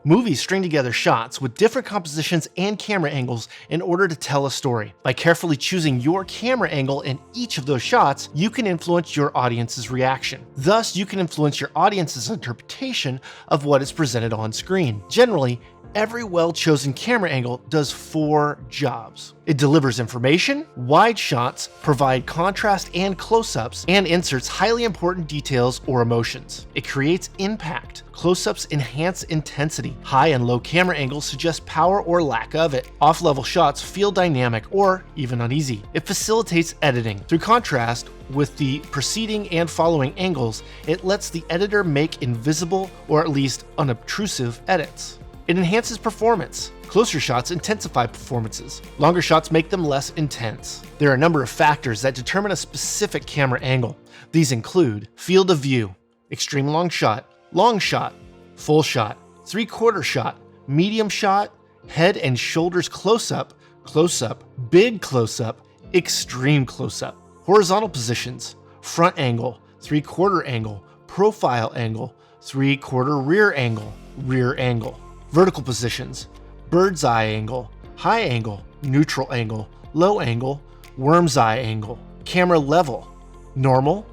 Movies string together shots with different compositions and camera angles in order to tell a story. By carefully choosing your camera angle in each of those shots, you can influence your audience's reaction. Thus, you can influence your audience's interpretation of what is presented on screen. Generally, every well-chosen camera angle does 4 jobs. It delivers information, wide shots provide contrast and close-ups, and inserts highly important details or emotions. It creates impact. Close-ups enhance intensity. High and low camera angles suggest power or lack of it. Off-level shots feel dynamic or even uneasy. It facilitates editing. Through contrast with the preceding and following angles, it lets the editor make invisible or at least unobtrusive edits. It enhances performance. Closer shots intensify performances. Longer shots make them less intense. There are a number of factors that determine a specific camera angle. These include field of view, extreme long shot, full shot, three-quarter shot, medium shot, head and shoulders close-up, big close-up, extreme close-up. Horizontal positions, front angle, three-quarter angle, profile angle, three-quarter rear angle. Vertical positions, bird's eye angle, high angle, neutral angle, low angle, worm's eye angle. Camera level, normal,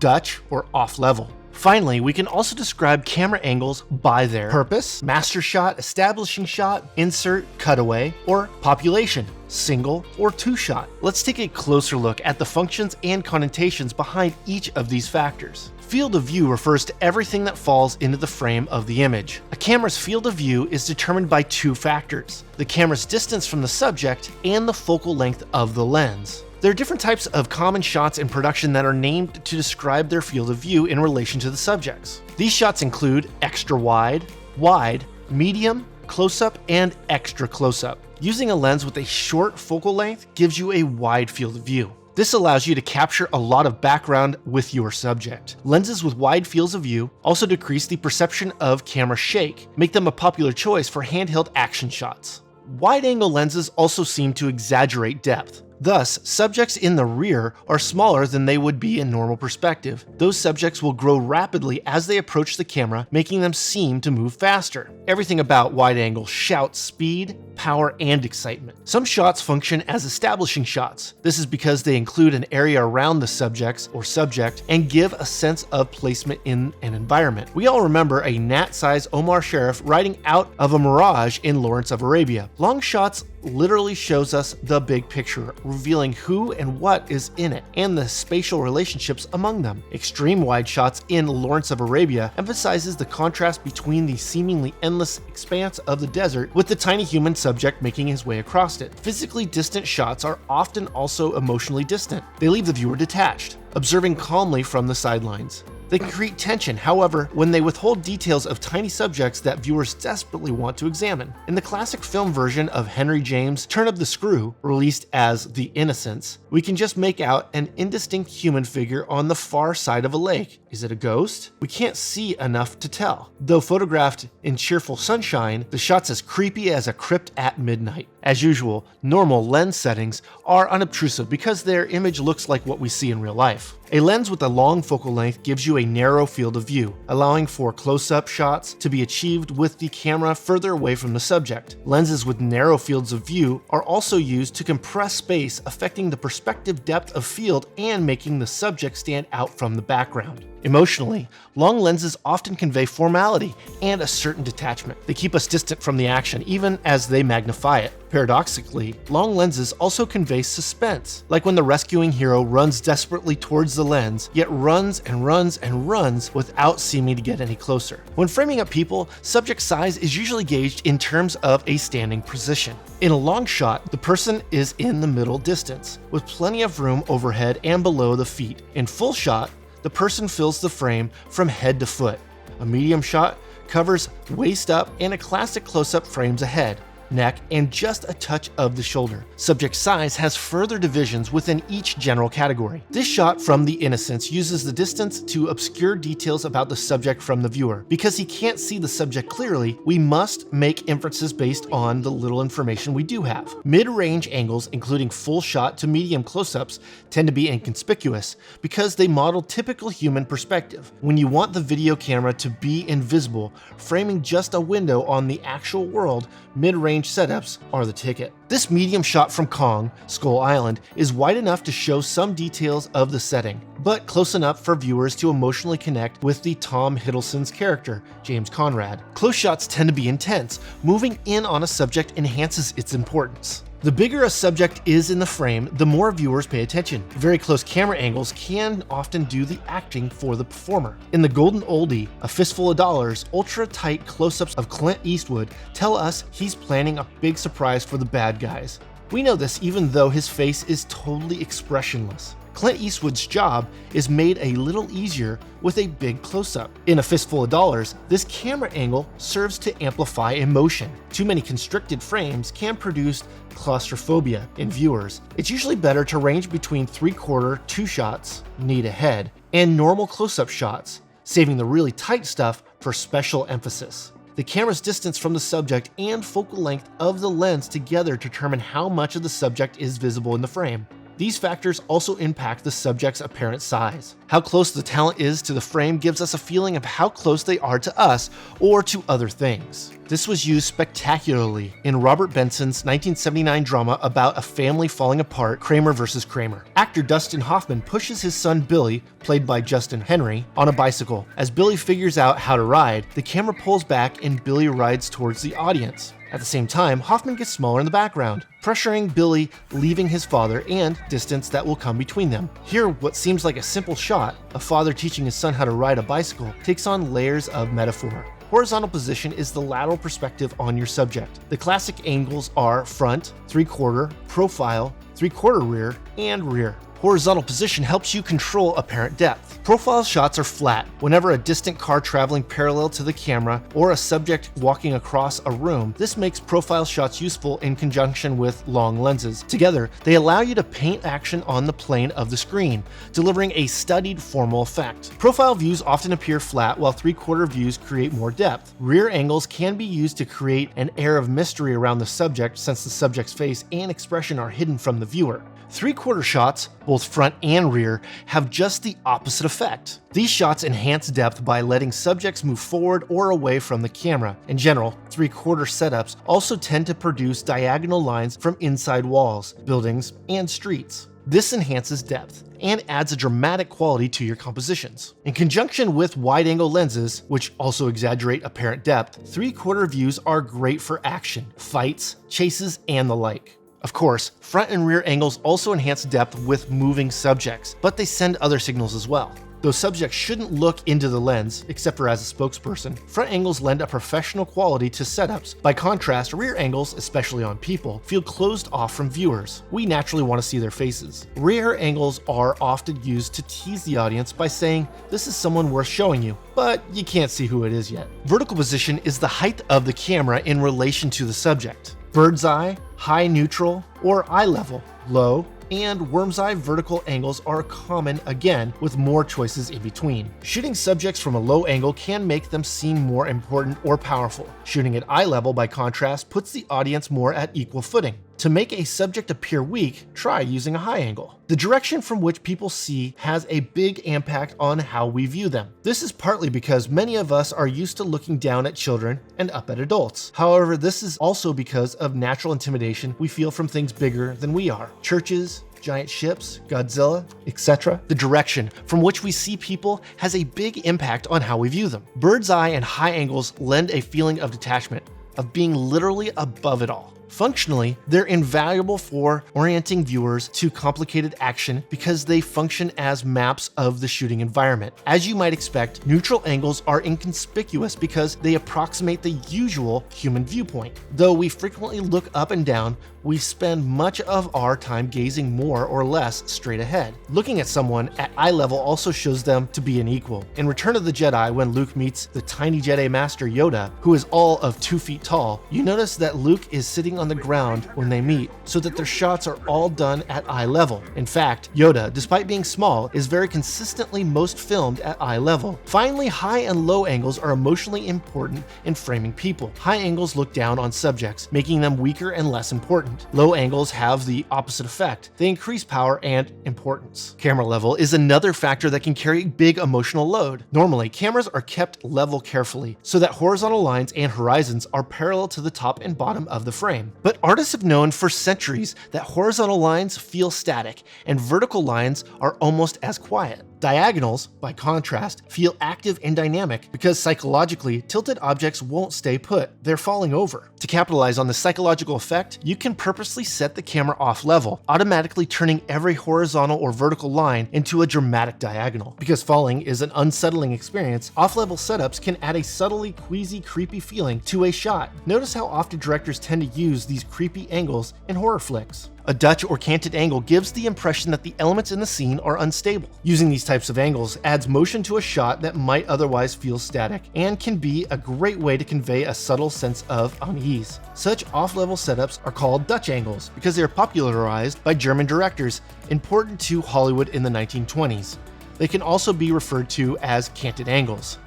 Dutch, or off level. Finally, we can also describe camera angles by their purpose, master shot, establishing shot, insert, cutaway, or population, single or 2-shot. Let's take a closer look at the functions and connotations behind each of these factors. Field of view refers to everything that falls into the frame of the image. A camera's field of view is determined by 2 factors: the camera's distance from the subject and the focal length of the lens. There are different types of common shots in production that are named to describe their field of view in relation to the subjects. These shots include extra wide, medium, close-up, and extra close-up. Using a lens with a short focal length gives you a wide field of view. This allows you to capture a lot of background with your subject. Lenses with wide fields of view also decrease the perception of camera shake, make them a popular choice for handheld action shots. Wide-angle lenses also seem to exaggerate depth. Thus, subjects in the rear are smaller than they would be in normal perspective. Those subjects will grow rapidly as they approach the camera, making them seem to move faster. Everything about wide-angle shouts speed, power, and excitement. Some shots function as establishing shots. This is because they include an area around the subjects or subject and give a sense of placement in an environment. We all remember a gnat-sized Omar Sharif riding out of a mirage in Lawrence of Arabia. Long shots literally shows us the big picture, revealing who and what is in it, and the spatial relationships among them. Extreme wide shots in Lawrence of Arabia emphasizes the contrast between the seemingly endless expanse of the desert with the tiny human subject making his way across it. Physically distant shots are often also emotionally distant. They leave the viewer detached, observing calmly from the sidelines. They can create tension, however, when they withhold details of tiny subjects that viewers desperately want to examine. In the classic film version of Henry James' Turn of the Screw, released as The Innocents, we can just make out an indistinct human figure on the far side of a lake. Is it a ghost? We can't see enough to tell. Though photographed in cheerful sunshine, the shot's as creepy as a crypt at midnight. As usual, normal lens settings are unobtrusive because their image looks like what we see in real life. A lens with a long focal length gives you a narrow field of view, allowing for close-up shots to be achieved with the camera further away from the subject. Lenses with narrow fields of view are also used to compress space, affecting the perspective depth of field and making the subject stand out from the background. Emotionally, long lenses often convey formality and a certain detachment. They keep us distant from the action, even as they magnify it. Paradoxically, long lenses also convey suspense, like when the rescuing hero runs desperately towards the lens, yet runs and runs and runs without seeming to get any closer. When framing up people, subject size is usually gauged in terms of a standing position. In a long shot, the person is in the middle distance, with plenty of room overhead and below the feet. In full shot, the person fills the frame from head to foot. A medium shot covers waist up, and a classic close-up frames ahead. neck, and just a touch of the shoulder. Subject size has further divisions within each general category. This shot from The Innocents uses the distance to obscure details about the subject from the viewer. Because he can't see the subject clearly, we must make inferences based on the little information we do have. Mid-range angles, including full shot to medium close-ups, tend to be inconspicuous because they model typical human perspective. When you want the video camera to be invisible, framing just a window on the actual world, mid-range setups are the ticket. This medium shot from Kong, Skull Island, is wide enough to show some details of the setting, but close enough for viewers to emotionally connect with the Tom Hiddleston's character, James Conrad. Close shots tend to be intense. Moving in on a subject enhances its importance. The bigger a subject is in the frame, the more viewers pay attention. Very close camera angles can often do the acting for the performer. In The Golden Oldie, A Fistful of Dollars, ultra-tight close-ups of Clint Eastwood tell us he's planning a big surprise for the bad guys. We know this even though his face is totally expressionless. Clint Eastwood's job is made a little easier with a big close-up. In A Fistful of Dollars, this camera angle serves to amplify emotion. Too many constricted frames can produce claustrophobia in viewers. It's usually better to range between 3/4 two shots, need ahead, and normal close-up shots, saving the really tight stuff for special emphasis. The camera's distance from the subject and focal length of the lens together determine how much of the subject is visible in the frame. These factors also impact the subject's apparent size. How close the talent is to the frame gives us a feeling of how close they are to us or to other things. This was used spectacularly in Robert Benson's 1979 drama about a family falling apart, Kramer vs. Kramer. Actor Dustin Hoffman pushes his son Billy, played by Justin Henry, on a bicycle. As Billy figures out how to ride, the camera pulls back and Billy rides towards the audience. At the same time, Hoffman gets smaller in the background, pressuring Billy, leaving his father and distance that will come between them. Here, what seems like a simple shot, a father teaching his son how to ride a bicycle, takes on layers of metaphor. Horizontal position is the lateral perspective on your subject. The classic angles are front, 3/4, profile, 3/4 rear, and rear. Horizontal position helps you control apparent depth. Profile shots are flat. Whenever a distant car traveling parallel to the camera or a subject walking across a room, this makes profile shots useful in conjunction with long lenses. Together, they allow you to paint action on the plane of the screen, delivering a studied formal effect. Profile views often appear flat while 3/4 views create more depth. Rear angles can be used to create an air of mystery around the subject since the subject's face and expression are hidden from the viewer. 3/4 shots, both front and rear, have just the opposite effect. These shots enhance depth by letting subjects move forward or away from the camera. In general, 3/4 setups also tend to produce diagonal lines from inside walls, buildings, and streets. This enhances depth and adds a dramatic quality to your compositions. In conjunction with wide-angle lenses, which also exaggerate apparent depth, 3/4 views are great for action, fights, chases, and the like. Of course, front and rear angles also enhance depth with moving subjects, but they send other signals as well. Though subjects shouldn't look into the lens, except for as a spokesperson, front angles lend a professional quality to setups. By contrast, rear angles, especially on people, feel closed off from viewers. We naturally want to see their faces. Rear angles are often used to tease the audience by saying, "This is someone worth showing you," but you can't see who it is yet. Vertical position is the height of the camera in relation to the subject. Bird's eye, high neutral, or eye level, low, and worm's eye vertical angles are common again, with more choices in between. Shooting subjects from a low angle can make them seem more important or powerful. Shooting at eye level, by contrast, puts the audience more at equal footing. To make a subject appear weak, try using a high angle. The direction from which people see has a big impact on how we view them. This is partly because many of us are used to looking down at children and up at adults. However, this is also because of natural intimidation we feel from things bigger than we are. Churches, giant ships, Godzilla, etc. The direction from which we see people has a big impact on how we view them. Bird's eye and high angles lend a feeling of detachment, of being literally above it all. Functionally, they're invaluable for orienting viewers to complicated action because they function as maps of the shooting environment. As you might expect, neutral angles are inconspicuous because they approximate the usual human viewpoint. Though we frequently look up and down, we spend much of our time gazing more or less straight ahead. Looking at someone at eye level also shows them to be an equal. In Return of the Jedi, when Luke meets the tiny Jedi Master Yoda, who is all of 2 feet tall, you notice that Luke is sitting on the ground when they meet, so that their shots are all done at eye level. In fact, Yoda, despite being small, is very consistently most filmed at eye level. Finally, high and low angles are emotionally important in framing people. High angles look down on subjects, making them weaker and less important. Low angles have the opposite effect. They increase power and importance. Camera level is another factor that can carry a big emotional load. Normally, cameras are kept level carefully, so that horizontal lines and horizons are parallel to the top and bottom of the frame. But artists have known for centuries that horizontal lines feel static, and vertical lines are almost as quiet. Diagonals, by contrast, feel active and dynamic because psychologically, tilted objects won't stay put, they're falling over. To capitalize on the psychological effect, you can purposely set the camera off level, automatically turning every horizontal or vertical line into a dramatic diagonal. Because falling is an unsettling experience, off-level setups can add a subtly queasy, creepy feeling to a shot. Notice how often directors tend to use these creepy angles in horror flicks. A Dutch or canted angle gives the impression that the elements in the scene are unstable. Using these types of angles adds motion to a shot that might otherwise feel static, and can be a great way to convey a subtle sense of unease. Such off-level setups are called Dutch angles because they are popularized by German directors important to Hollywood in the 1920s. They can also be referred to as canted angles.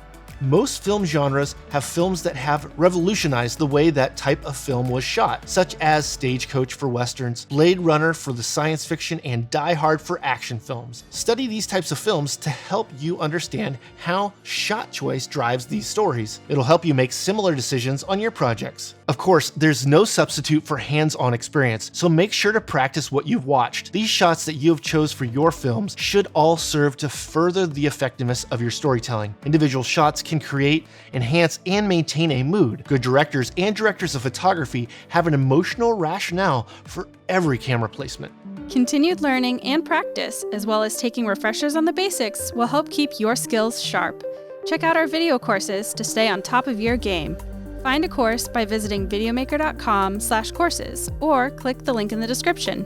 Most film genres have films that have revolutionized the way that type of film was shot, such as Stagecoach for westerns, Blade Runner for the science fiction, and Die Hard for action films. Study these types of films to help you understand how shot choice drives these stories. It'll help you make similar decisions on your projects. Of course, there's no substitute for hands-on experience, so make sure to practice what you've watched. These shots that you have chose for your films should all serve to further the effectiveness of your storytelling. Individual shots can create, enhance, and maintain a mood. Good directors and directors of photography have an emotional rationale for every camera placement. Continued learning and practice, as well as taking refreshers on the basics, will help keep your skills sharp. Check out our video courses to stay on top of your game. Find a course by visiting videomaker.com/courses or click the link in the description.